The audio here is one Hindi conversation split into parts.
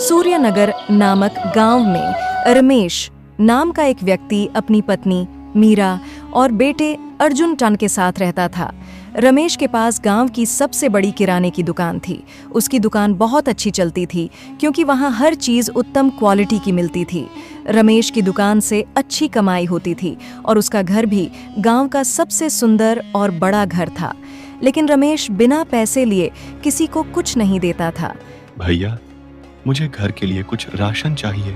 सूर्यनगर नामक गांव में रमेश नाम का एक व्यक्ति अपनी पत्नी मीरा और बेटे अर्जुन टन के साथ रहता था। रमेश के पास गांव की सबसे बड़ी किराने की दुकान थी। उसकी दुकान बहुत अच्छी चलती थी क्योंकि वहां हर चीज उत्तम क्वालिटी की मिलती थी। रमेश की दुकान से अच्छी कमाई होती थी और उसका घर भी गांव का सबसे सुंदर और बड़ा घर था। लेकिन रमेश बिना पैसे लिए किसी को कुछ नहीं देता था। भैया, मुझे घर के लिए कुछ राशन चाहिए।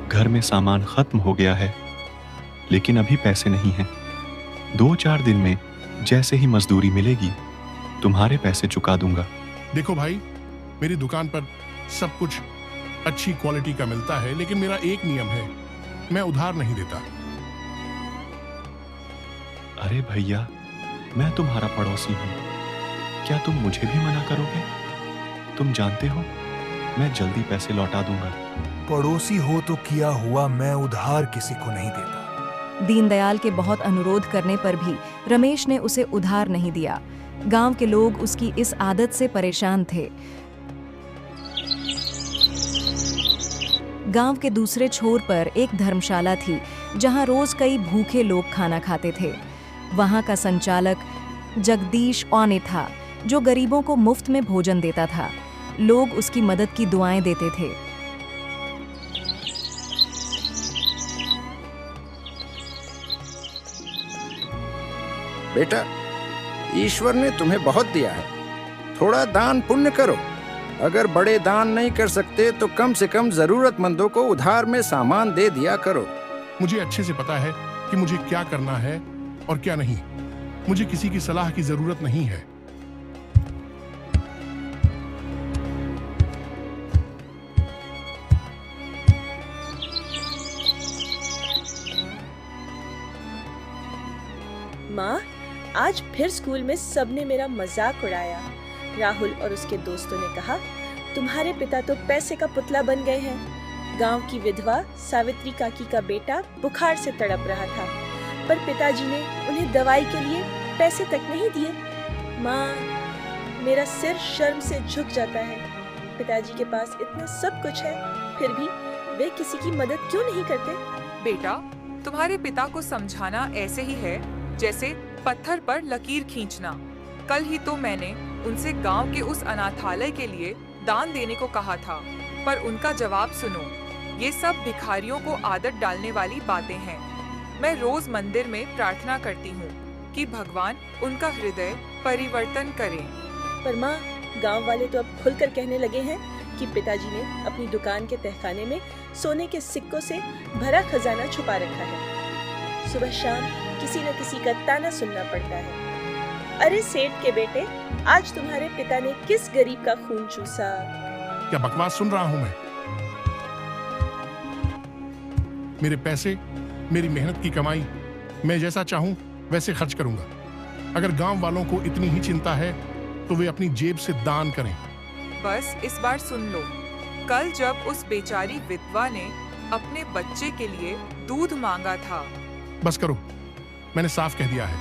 घर में सामान खत्म हो गया है, लेकिन अभी पैसे नहीं हैं। 2-4 दिन में जैसे ही मजदूरी मिलेगी, तुम्हारे पैसे चुका दूंगा। देखो भाई, मेरी दुकान पर सब कुछ अच्छी क्वालिटी का मिलता है, लेकिन मेरा एक नियम है, मैं उधार नहीं देता। अरे भैया, मैं तुम्हारा पड़ोसी हूँ, क्या तुम मुझे भी मना करोगे? तुम जानते हो, मैं जल्दी पैसे लौटा दूंगा। पड़ोसी हो तो किया हुआ, मैं उधार किसी को नहीं देता। दीनदयाल के बहुत अनुरोध करने पर भी रमेश ने उसे उधार नहीं दिया। गांव के लोग उसकी इस आदत से परेशान थे। गांव के दूसरे छोर पर एक धर्मशाला थी जहां रोज कई भूखे लोग खाना खाते थे। वहां का संचालक जगदीश औने था, जो गरीबों को मुफ्त में भोजन देता था। लोग उसकी मदद की दुआएं देते थे। बेटा, ईश्वर ने तुम्हें बहुत दिया है, थोड़ा दान पुण्य करो। अगर बड़े दान नहीं कर सकते तो कम से कम जरूरतमंदों को उधार में सामान दे दिया करो। मुझे अच्छे से पता है कि मुझे क्या करना है और क्या नहीं। मुझे किसी की सलाह की जरूरत नहीं है। माँ, आज फिर स्कूल में सबने मेरा मजाक उड़ाया। राहुल और उसके दोस्तों ने कहा, तुम्हारे पिता तो पैसे का पुतला बन गए हैं। गांव की विधवा सावित्री काकी का बेटा बुखार से तड़प रहा था, पर पिताजी ने उन्हें दवाई के लिए पैसे तक नहीं दिए। माँ, मेरा सिर शर्म से झुक जाता है। पिताजी के पास इतना सब कुछ है, फिर भी वे किसी की मदद क्यों नहीं करते? बेटा, तुम्हारे पिता को समझाना ऐसे ही है जैसे पत्थर पर लकीर खींचना। कल ही तो मैंने उनसे गांव के उस अनाथालय के लिए दान देने को कहा था, पर उनका जवाब सुनो। ये सब भिखारियों को आदत डालने वाली बातें हैं। मैं रोज मंदिर में प्रार्थना करती हूँ कि भगवान उनका हृदय परिवर्तन करें। पर माँ, गांव वाले तो अब खुलकर कहने लगे हैं कि पिताजी ने अपनी दुकान के तहखाने में सोने के सिक्कों से भरा खजाना छुपा रखा है। सुबह शाम किसी न किसी का ताना सुनना पड़ता है। अरे सेठ के बेटे, आज तुम्हारे पिता ने किस गरीब का खून चूसा? क्या बकवास सुन रहा हूँ मैं? मेरे पैसे, मेरी मेहनत की कमाई, मैं जैसा चाहूँ वैसे खर्च करूंगा। अगर गांव वालों को इतनी ही चिंता है तो वे अपनी जेब से दान करें। बस इस बार सुन लो। कल जब उस बेचारी विधवा ने अपने बच्चे के लिए दूध मांगा था। बस करो, मैंने साफ कह दिया है,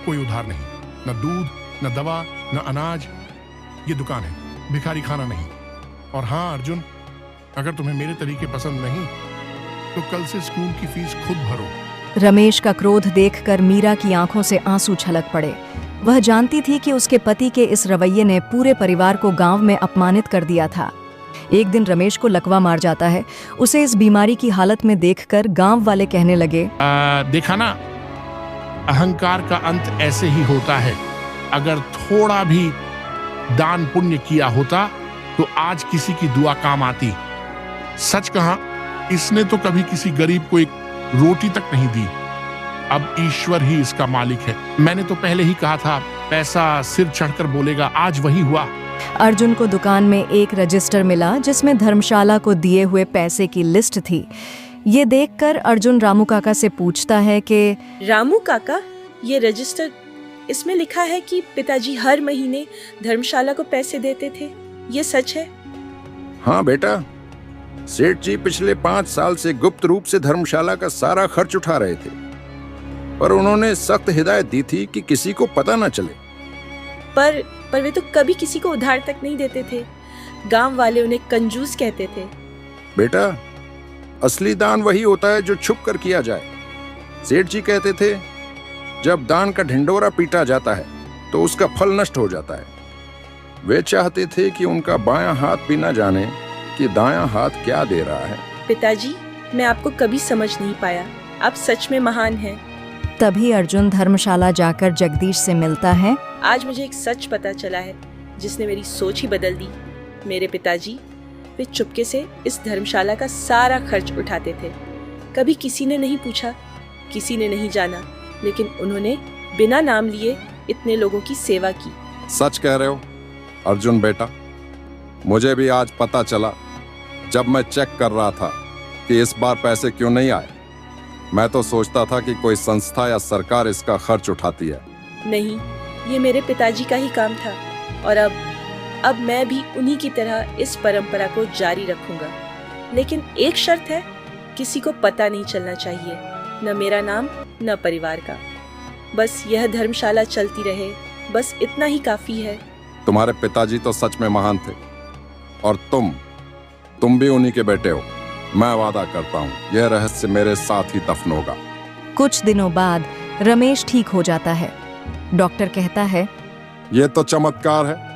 कोई उधार नहीं। न दूध, न दवा, न अनाज। ये दुकान है, भिखारी खाना नहीं। और हाँ अर्जुन, अगर तुम्हें मेरे तरीके पसंद नहीं तो कल से स्कूल की फीस खुद भरो। रमेश का क्रोध देखकर मीरा की आंखों से आंसू छलक पड़े। वह जानती थी कि उसके पति के इस रवैये ने पूरे परिवार को गांव में अपमानित कर दिया था। एक दिन रमेश को लकवा मार जाता है। उसे इस बीमारी की हालत में देखकर गांव वाले कहने लगे, देखा ना, अहंकार का अंत ऐसे ही होता है। अगर थोड़ा भी दान पुण्य किया होता तो आज किसी की दुआ काम आती। सच कहा, इसने तो कभी किसी गरीब को एक रोटी तक नहीं दी। अब ईश्वर ही इसका मालिक है। मैंने तो पहले ही कहा था, पैसा सिर चढ़कर बोलेगा। आज वही हुआ। अर्जुन को दुकान में एक रजिस्टर मिला जिसमें धर्मशाला को दिए हुए पैसे की लिस्ट थी। ये देखकर अर्जुन रामू काका से पूछता है कि रामू काका, ये रजिस्टर, इसमें लिखा है कि पिताजी हर महीने धर्मशाला को पैसे देते थे। ये सच है? हाँ बेटा, सेठ जी पिछले 5 साल से गुप्त रूप से धर्मशाला का सारा खर्च उठा रहे थे, पर उन्होंने सख्त हिदायत दी थी कि किसी को पता न चले। पर वे तो कभी किसी को उधार तक नहीं देते थे। गांव वाले उन्हें कंजूस कहते थे। बेटा, असली दान वही होता है जो छुप कर किया जाए। सेठ जी कहते थे, जब दान का ढिंडोरा पीटा जाता है तो उसका फल नष्ट हो जाता है। वे चाहते थे कि उनका बायां हाथ भी न जाने कि दायां हाथ क्या दे रहा है। पिताजी, मैं आपको कभी समझ नहीं पाया। आप सच में महान हैं। तभी अर्जुन धर्मशाला जाकर जगदीश से मिलता है। आज मुझे एक सच पता चला है जिसने मेरी सोच ही बदल दी। मेरे पिताजी, वे चुपके से इस धर्मशाला का सारा खर्च उठाते थे। कभी किसी ने नहीं पूछा, किसी ने नहीं जाना, लेकिन उन्होंने बिना नाम लिए इतने लोगों की सेवा की। सच कह रहे हो अर्जुन बेटा, मुझे भी आज पता चला जब मैं चेक कर रहा था कि इस बार पैसे क्यों नहीं आए। मैं तो सोचता था कि कोई संस्था या सरकार इसका खर्च उठाती है। नहीं, ये मेरे पिताजी का ही काम था और अब मैं भी उन्हीं की तरह इस परंपरा को जारी रखूंगा। लेकिन एक शर्त है, किसी को पता नहीं चलना चाहिए, न मेरा नाम न परिवार का। बस यह धर्मशाला चलती रहे, बस इतना ही काफी है। तुम्हारे पिताजी तो सच में महान थे और तुम भी उन्हीं के बेटे हो। मैं वादा करता हूँ यह रहस्य मेरे साथ ही दफन होगा। कुछ दिनों बाद रमेश ठीक हो जाता है। डॉक्टर कहता है, यह तो चमत्कार है।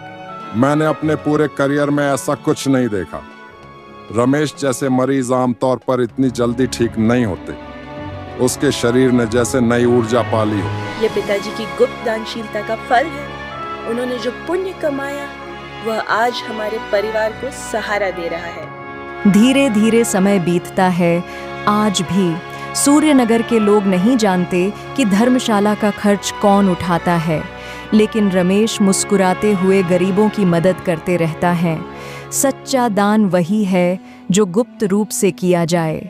मैंने अपने पूरे करियर में ऐसा कुछ नहीं देखा। रमेश जैसे मरीज आमतौर पर इतनी जल्दी ठीक नहीं होते। उसके शरीर ने जैसे नई ऊर्जा पाली हो। ये पिताजी की गुप्त दानशीलता का फल है। उन्होंने जो पुण्य कमाया वह आज हमारे परिवार को सहारा दे रहा है। धीरे धीरे समय बीतता है। आज भी सूर्यनगर के लोग नहीं जानते कि धर्मशाला का खर्च कौन उठाता है, लेकिन रमेश मुस्कुराते हुए गरीबों की मदद करते रहता है। सच्चा दान वही है जो गुप्त रूप से किया जाए।